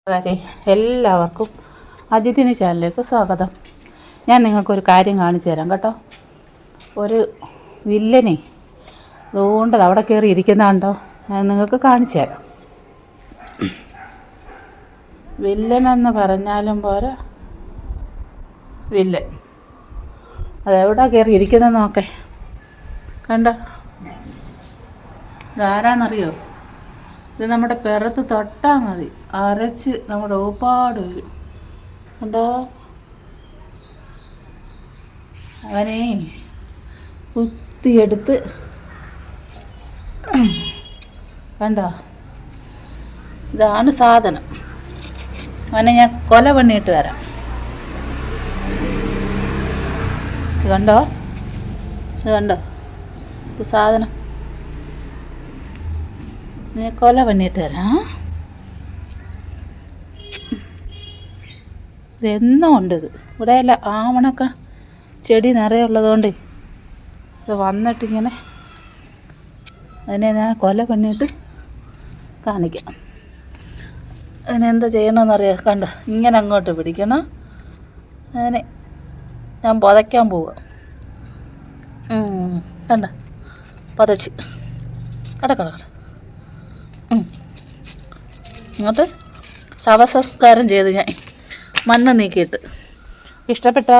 എല്ലാവർക്കും അതിഥിനി ചാനലിലേക്ക് സ്വാഗതം. ഞാൻ നിങ്ങൾക്കൊരു കാര്യം കാണിച്ചു തരാം കേട്ടോ. ഒരു വില്ലനെ അതുകൊണ്ടത് അവിടെ കയറി ഇരിക്കുന്നുണ്ടോ, ഞാൻ നിങ്ങൾക്ക് കാണിച്ചു തരാം. വില്ലനെന്ന് പറഞ്ഞാലും പോരാ, വില്ലൻ അതെവിടെ കയറി ഇരിക്കുന്നത് നോക്കേ. കണ്ടോ, ഇതാരാന്നറിയോ? ഇത് നമ്മുടെ പിറത്ത് തൊട്ടാൽ മതി, അരച്ച് നമ്മുടെ ഊപ്പാട് വരും. കണ്ടോ, അവനെ കുത്തിയെടുത്ത് കണ്ടോ, ഇതാണ് സാധനം. അവനെ ഞാൻ കൊല പണിയിട്ട് വരാം. ഇത് കണ്ടോ, ഇത് കണ്ടോ, ഇത് സാധനം കൊല പണിയിട്ട് വരാം. ഇതെന്നും ഉണ്ട്. ഇത് ഇവിടെ അല്ല, ആവണൊക്കെ ചെടി നിറയുള്ളതുകൊണ്ട് ഇത് വന്നിട്ടിങ്ങനെ അതിനെ ഞാൻ കൊല പണിയിട്ട് കാണിക്കാം. അതിനെന്താ ചെയ്യണമെന്നറിയാം. കണ്ട, ഇങ്ങനെ അങ്ങോട്ട് പിടിക്കണം. അതിനെ ഞാൻ പുതയ്ക്കാൻ പോവുക. കണ്ട, പുതച്ച് കട ഇങ്ങോട്ട് ശവസംസ്കാരം ചെയ്ത് ഞാൻ മണ്ണ് നീക്കിയിട്ട്. ഇഷ്ടപ്പെട്ടോ?